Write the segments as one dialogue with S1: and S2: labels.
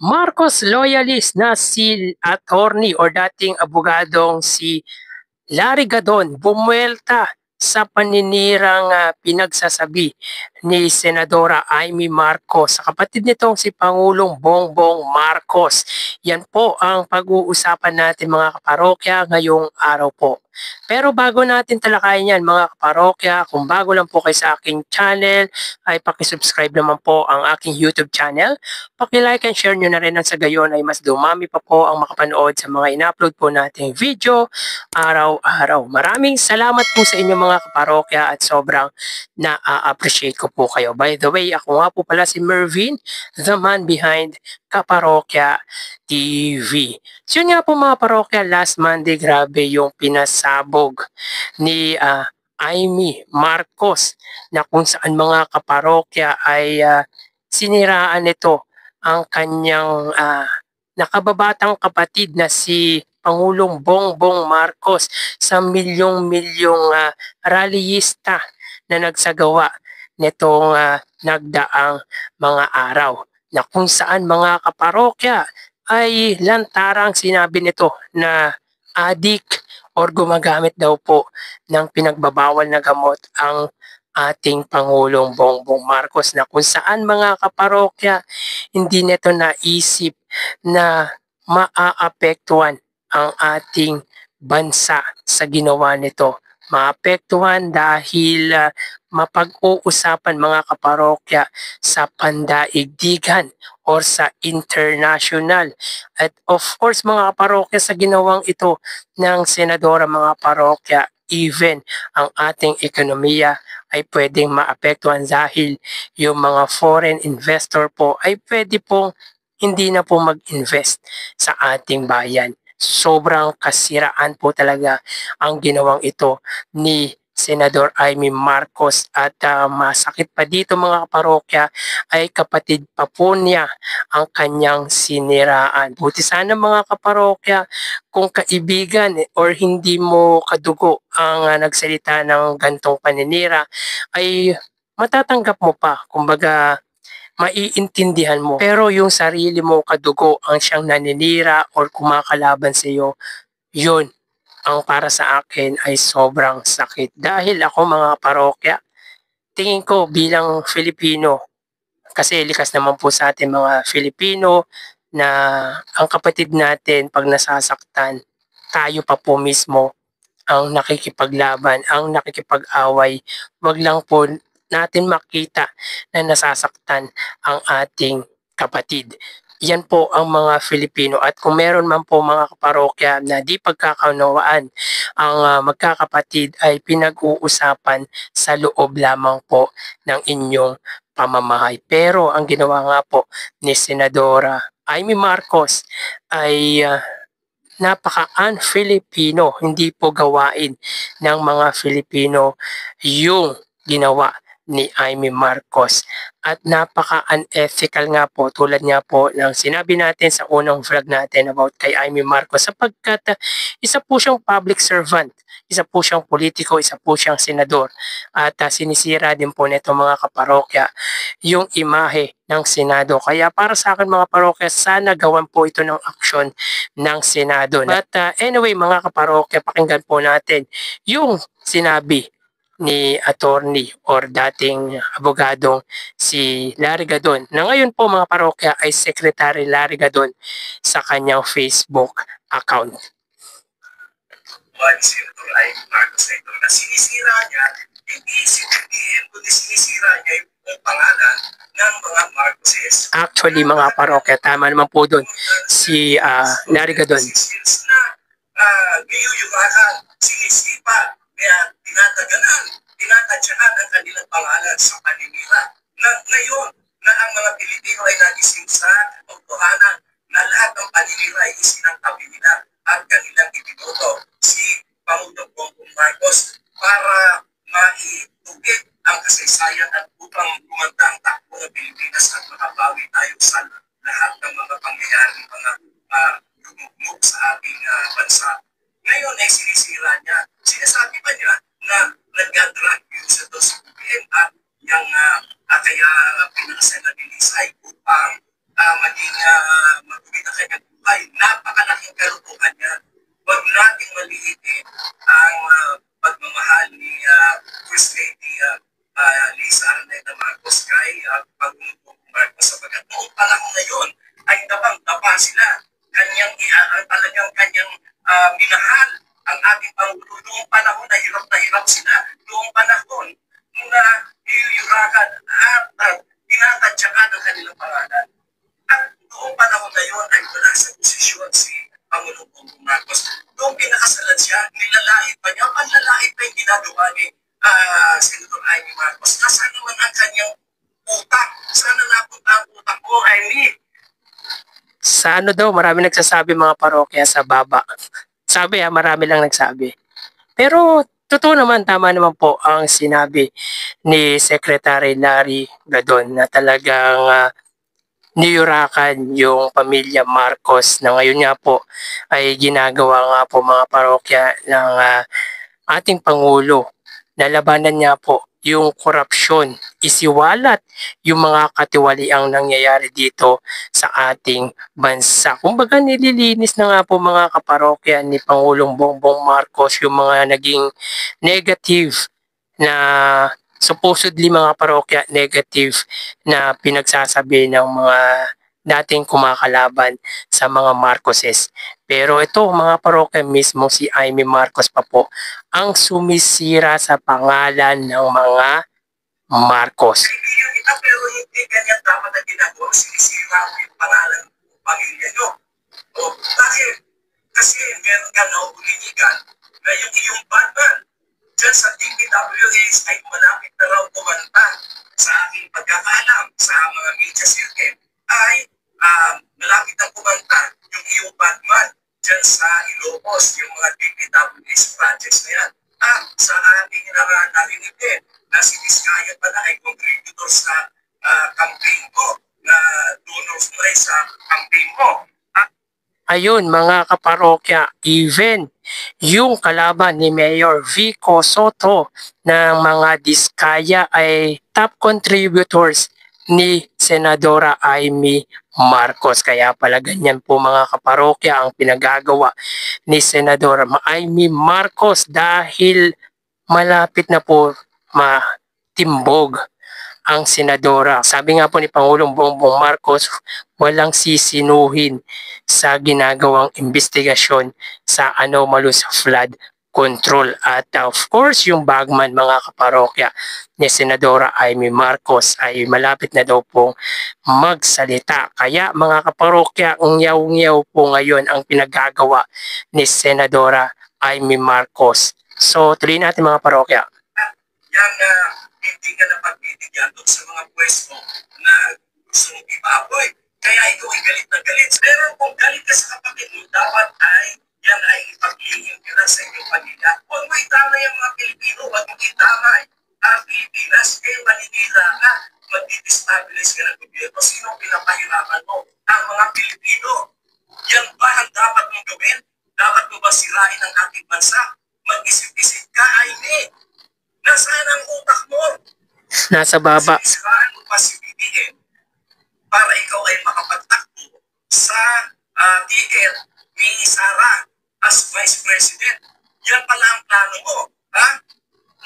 S1: Marcos loyalist na si attorney o dating abogadong si Larry Gadon bumuelta sa paninirang pinagsasabi ni Senadora Amy Marcos sa kapatid nitong si Pangulong Bongbong Marcos. Yan po ang pag-uusapan natin mga kaparokya ngayong araw po. Pero bago natin talakayin yan mga kaparokya, kung bago lang po kayo sa aking channel, ay pakisubscribe naman po ang aking YouTube channel. Paki-like and share nyo na rin, at sa gayon ay mas dumami pa po ang makapanood sa mga ina-upload po nating video araw-araw. Maraming salamat po sa inyo mga kaparokya at sobrang na-appreciate ko po kayo. By the way, ako nga po pala si Mervin, the man behind Kaparokya TV. So yun nga po mga parokya, last Monday grabe yung pinasabog ni Amy Marcos na kung saan mga kaparokya ay siniraan nito ang kanyang nakababatang kapatid na si Pangulong Bongbong Marcos sa milyong-milyong rallyista na nagsagawa nitong nagdaang mga araw, na kung saan mga kaparokya ay lantarang sinabi nito na adik or gumagamit daw po ng pinagbabawal na gamot ang ating Pangulong Bongbong Marcos, na kung saan mga kaparokya hindi nito naisip na maaapektuhan ang ating bansa sa ginawa nito. Maapektuhan dahil mapag-uusapan mga kaparokya sa pandaigdigan or sa international. At of course mga kaparokya, sa ginawang ito ng senadora mga parokya, even ang ating ekonomiya ay pwedeng maapektuhan dahil yung mga foreign investor po ay pwede pong hindi na po mag-invest sa ating bayan. Sobrang kasiraan po talaga ang ginawang ito ni Senador Amy Marcos, at masakit pa dito mga kaparokya ay kapatid pa po niya ang kanyang siniraan. Buti sana mga kaparokya kung kaibigan or hindi mo kadugo ang nagsalita ng gantong paninira ay matatanggap mo pa, kumbaga maiintindihan mo. Pero yung sarili mo kadugo ang siyang naninira or kumakalaban sa iyo, yun ang para sa akin ay sobrang sakit. Dahil ako mga parokya, tingin ko bilang Filipino, kasi likas naman po sa atin mga Filipino na ang kapatid natin pag nasasaktan, tayo pa po mismo ang nakikipaglaban, ang nakikipag-away. Wag lang po natin makita na nasasaktan ang ating kapatid. Yan po ang mga Filipino, at kung meron man po mga kaparokya na di pagkakaunawaan, ang magkakapatid ay pinag-uusapan sa loob lamang po ng inyong pamamahay. Pero ang ginawa nga po ni Senadora Amy Marcos ay napaka-un-Filipino, hindi po gawain ng mga Filipino yung ginawa ni Amy Marcos. At napaka-unethical nga po, tulad nga po ng sinabi natin sa unang vlog natin about kay Amy Marcos, sapagkat isa po siyang public servant, isa po siyang politiko, isa po siyang senador, at sinisira din po nito mga kaparokya yung imahe ng Senado. Kaya para sa akin mga parokya, sana gawan po ito ng aksyon ng Senado. But anyway mga kaparokya, pakinggan po natin yung sinabi ni attorney or dating abogadong si Larry Gadon, na ngayon po mga parokya ay Secretary Larry Gadon sa kanyang Facebook account.
S2: Senator Amy Marcos na ito na sinisira niya, hindi si BBM, kundi sinisira niya yung pangalan ng mga Marcoses.
S1: Actually mga parokya, tama naman po doon si Larry Gadon.
S2: Na giyuyumahan, sinisipa, kaya tinatadyahan ang kanilang pangalan sa paninira. Na ngayon, na ang mga Pilipino ay nagising sa katotohanan na lahat ng paninira ay isinangtabi nila at kanilang ibinoto si Pangulong Bongbong Marcos para maitugid ang kasaysayan at upang gumanda ang takbo ng Pilipinas at makabawi tayo sa lahat ng mga pangyayari, mga lumugmok sa ating bansa. Ngayon ay sinisira niya. Sinasabi pa niya na nag-drug use ito sa BBM at yung kaya pinakasal na binisay upang natutuwa sila. Talagang kanyang minahal ang ating Pangulo. Noong panahon na hirap sila. Noong panahon na iyurakan at tinatatsyakan ang kanilang pangalan. At noong panahon na yun ay wala sa posisyon si Pangulong Bongbong Marcos. Noong pinakasalan siya, nilalait pa niya, panlalait pa yung ginagawa ni Senator Amy Marcos. Nasaan naman ang kanyang utak? Sana napunta ang utak mo, Amy?
S1: Sa ano daw, marami nagsasabi mga parokya sa baba. Sabi marami lang nagsabi. Pero totoo naman, tama naman po ang sinabi ni Secretary Larry Gadon na talagang niyurakan yung pamilya Marcos na ngayon nga po ay ginagawa nga po mga parokya ng ating Pangulo. Nalabanan niya po yung korupsyon, isiwalat yung mga katiwaliang nangyayari dito sa ating bansa. Kumbaga nililinis na nga po mga kaparokya ni Pangulong Bongbong Marcos yung mga naging negative na supposedly mga parokya negative na pinagsasabi ng mga dating kumakalaban sa mga Marcoses. Pero ito mga parokya mismo si Amy Marcos pa po ang sumisira sa pangalan ng mga Marcos.
S2: Kaibigan kita pero hindi ganyan dapat na ginagawa. Sinisira mo yung pangalan ng pamilya nyo. O dahil kasi meron ka na ulinigan na yung iyong partner dyan sa DPWH ay malapit na raw kumanta sa aking pagkakaalam sa mga media circuit ay malapit na kumanta yung iyong Batman dyan sa Ilocos, yung mga DPWH projects na yan. Sa ating narinig din na si Vizcaya pala ay contributor sa campaign ko, na donors mo rin sa campaign mo.
S1: Ayun mga kaparokya, even yung kalaban ni Mayor Vico Soto ng mga Diskaya ay top contributors ni Senadora Amy Marcos. Kaya pala ganyan po mga kaparokya ang pinagagawa ni Senadora Amy Marcos dahil malapit na po matimbog ang senadora. Sabi nga po ni Pangulong Bongbong Marcos, walang sisinuhin sa ginagawang investigasyon sa anomalous flood control. At of course, yung bagman mga kaparokya ni Senadora Amy Marcos ay malapit na daw pong magsalita. Kaya mga kaparokya, ang yaw-yaw po ngayon ang pinagagawa ni Senadora Amy Marcos. So, tuloy natin mga parokya.
S2: Yan hindi ka na pagbibigyan doon sa mga pwesto na gusto mong ibaboy. Kaya ikaw ay galit na galit. Pero kung galit ka sa kapatid mo, dapat ay yan ay ipaglihim ka na sa inyong pamilya. Huwag mo itama yung mga Pilipino, huwag mo itama ang Pilipinas, maninira ka, mag-destabilize ka ng gobyerno. Sino pinapahirapan mo? Ang mga Pilipino. Yan ba ang dapat mong gawin? Dapat mo ba sirain ang ating bansa? Mag-isip-isip ka, Amy. Nasaan ang utak mo?
S1: Nasa baba.
S2: Sisiraan mo pa si BBM para ikaw ay makapagtakbo sa ticket ni Sara as Vice President. Yan pala ang plano mo, ha?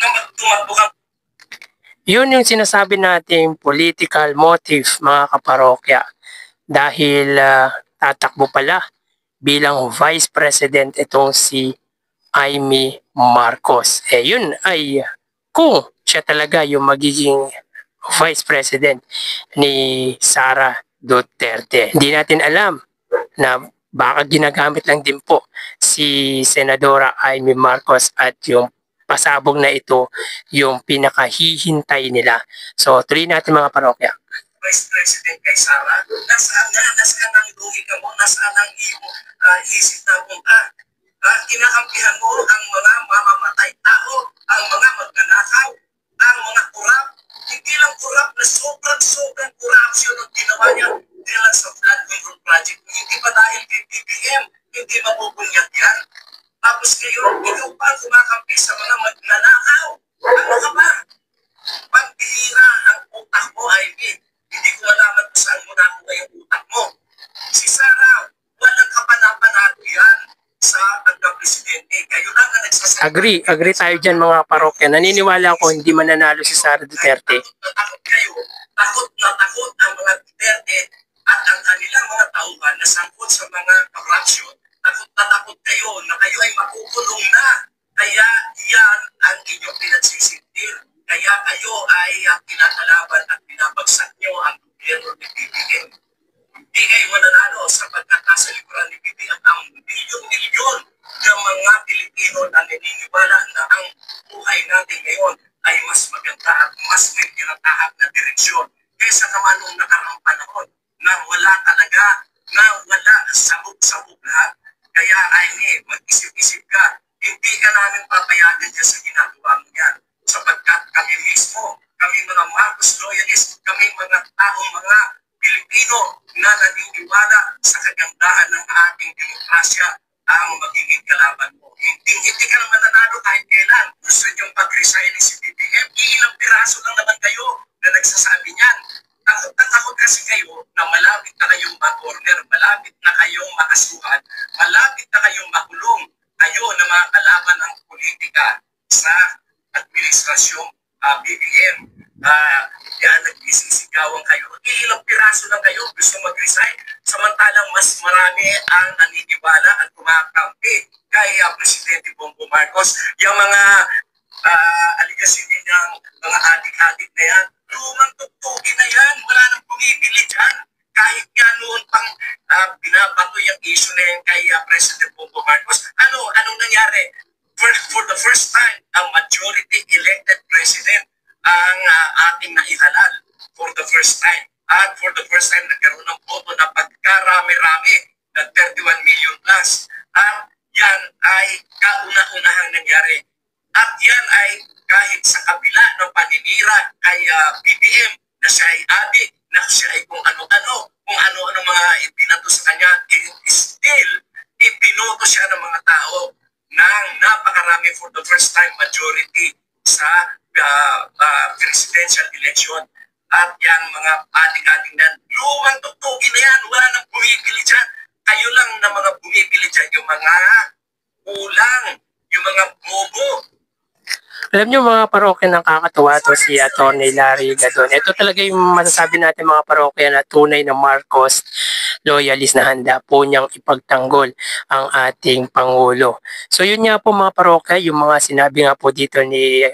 S2: Na magtumakbo ka.
S1: Yun yung sinasabi nating political motive mga kaparokya. Dahil tatakbo pala bilang Vice President itong si Amy Marcos. Yun ay kung siya talaga yung magiging Vice President ni Sara Duterte. Hindi natin alam na baka ginagamit lang din po si Senadora Amy Marcos at yung pasabog na ito yung pinakahihintay nila. So, tuloy natin mga parokya.
S2: Vice President kay Sara, nasaan ang logika mo, nasaan ang iyong isip na punta? Kinakampihan mo ang mga mamamatay tao, ang mga magnanakaw, ang mga kurap. Hindi lang kurap na sobrang korupsyon ang ginawa niya nila sa flood control project. Hindi ba dahil kay BBM, hindi mabubunyag yan? Tapos ngayon, ikaw pa kumakampi sa mga magnanakaw. Ano ka ba? Pagbihira ang utak mo, Ivy. Hindi ko malaman kung saan mo nakuha yung utak mo. Si Sara, walang kapanapanalo yan sa pagka-presidente. Kayo lang ang nagsasabi.
S1: Agree tayo dyan mga parokya. Naniniwala ako hindi mananalo si Sara Duterte.
S2: Takot kayo. Takot na takot ang mga Duterte at ang kanilang mga tauhan na nasangkot sa mga corruption, takot na takot kayo na kayo ay makukulong na. Kaya yan ang inyong pinagsisintil. Kaya kayo ay kinakalaban at pinabagsak nyo ang gobyerno ni BBM. Hindi kayo mananalo sapagkat nasa likuran ni BBM ang milyon-milyon ng mga Pilipino na naniniwala na ang buhay natin ngayon ay mas maganda at mas may tinatahak na direksyon kaysa naman nung nakaraang panahon na wala talaga, na wala sabog-sabog lahat. Kaya ay mag-isip-isip ka, hindi ka namin papayagan dyan sa ginagawa mo yan. Sapagkat kami mismo, kami mga Marcos loyalists, kami mga taong mga Pilipino na naniniwala sa kagandahan ng ating demokrasya ang magiging kalaban mo. Hindi ka naman nanalo kahit kailan. Gusto niyong pag-resign ni si BBM, ilang piraso lang naman kayo na nagsasabi niyan. Takot na takot kasi kayo na malapit na kayong ma-corner, malapit na kayong makasuhan, malapit na kayong makulong. Kayo na mga kalaban ng politika sa administrasyong BBM. Yan, nagsisigawan kayo. Ilang piraso lang kayo gusto mag-resign. Samantalang mas marami ang naniniwala at kumakampi kay Presidente Bongbong Marcos. Yung mga aligasyon niyang mga adik-adik na yan, lumang tuktukin na yan. Wala nang bumibili dyan. Kahit nga noon pang binabato yung issue na yan kay President Bongbong Marcos, anong nangyari? For the first time, ang majority elected president ang ating naihalal for the first time. At for the first time, nagkaroon ng boto na pagkarami-rami na 31 million plus. At yan ay kauna-unahang nangyari. At yan ay kahit sa kabila ng paninira kay BBM na siya ay adik, na siya ay kung ano-ano mga ibinato sa kanya, still, ipinoto siya ng mga tao ng napakarami for the first time majority sa presidential election. At yan mga ating-ating yan, lumang tuktugin na yan, wala nang bumibili dyan. Kayo lang na mga bumibili dyan, yung mga kulang, yung mga bobo.
S1: Alam niyo mga parokya, nakakatuwa to si Atty. Larry Gadon. Ito talaga yung masasabi natin mga parokya na tunay na Marcos loyalist na handa po niyang ipagtanggol ang ating Pangulo. So yun nga po mga parokya, yung mga sinabi nga po dito ni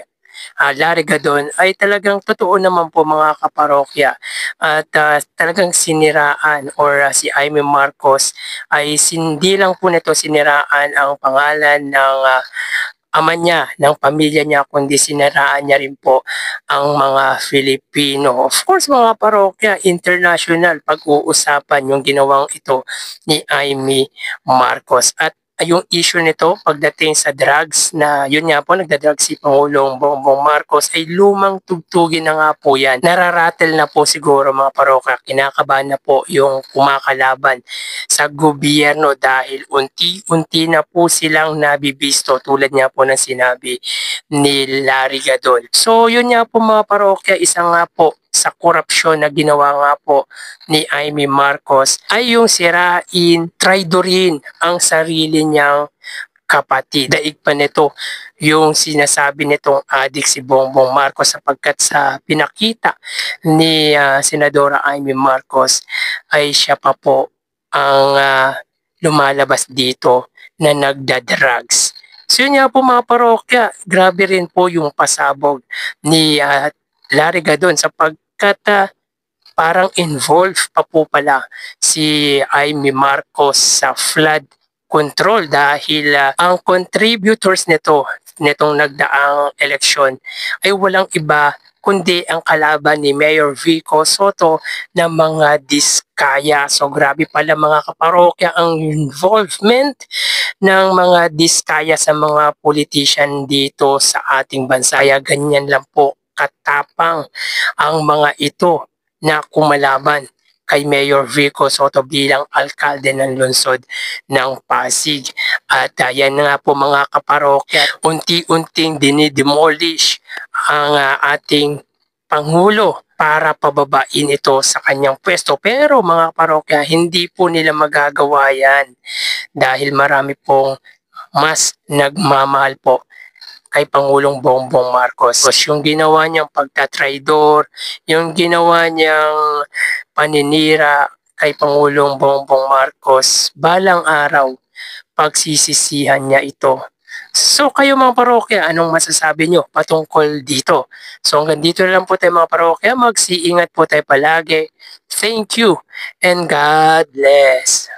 S1: Larry Gadon ay talagang totoo naman po mga kaparokya. At talagang siniraan or si Amy Marcos ay hindi lang po nito siniraan ang pangalan ng ama niya, ng pamilya niya, kundi siniraan niya rin po ang mga Filipino. Of course mga parokya, international pag-uusapan yung ginawang ito ni Amy Marcos. At yung issue nito pagdating sa drugs na yun nga po nagdadrugs si Pangulong Bongbong Marcos ay lumang tugtugin na nga po yan. Nararatel na po siguro mga parokya, kinakabahan na po yung kumakalaban sa gobyerno dahil unti-unti na po silang nabibisto tulad nga po ng sinabi ni Larry Gadon. So yun nga po mga parokya, isa nga po sa korupsyon na ginawa nga po ni Amy Marcos ay yung sirain, traidorin ang sarili niyang kapatid. Daig pa nito yung sinasabi nitong adik si Bongbong Marcos sapagkat sa pinakita ni Senadora Amy Marcos ay siya pa po ang lumalabas dito na nagda-drugs. So yun nga po mga parokya, grabe rin po yung pasabog ni Larry Gadon sapagkat parang involved pa po pala si Amy Marcos sa flood control dahil ang contributors nitong nagdaang eleksyon ay walang iba kundi ang kalaban ni Mayor Vico Soto ng mga diskaya. So grabe pala mga kaparokya ang involvement ng mga diskaya sa mga politician dito sa ating bansa. Kaya ganyan lang po katapang ang mga ito na kumalaban kay Mayor Vico Soto bilang alkalde ng lungsod ng Pasig. At yan nga po mga kaparokya, unti-unting dinidemolish ang ating Pangulo para pababain ito sa kanyang pwesto. Pero mga parokya, hindi po nila magagawa yan dahil marami pong mas nagmamahal po kay Pangulong Bongbong Marcos. Yung ginawa niyang pagtatraidor, yung ginawa niyang paninira kay Pangulong Bongbong Marcos, balang araw pagsisisihan niya ito. So kayo mga parokya, anong masasabi nyo patungkol dito? So hanggang dito na lang po tayo mga parokya, mag-iingat po tayo palagi. Thank you and God bless.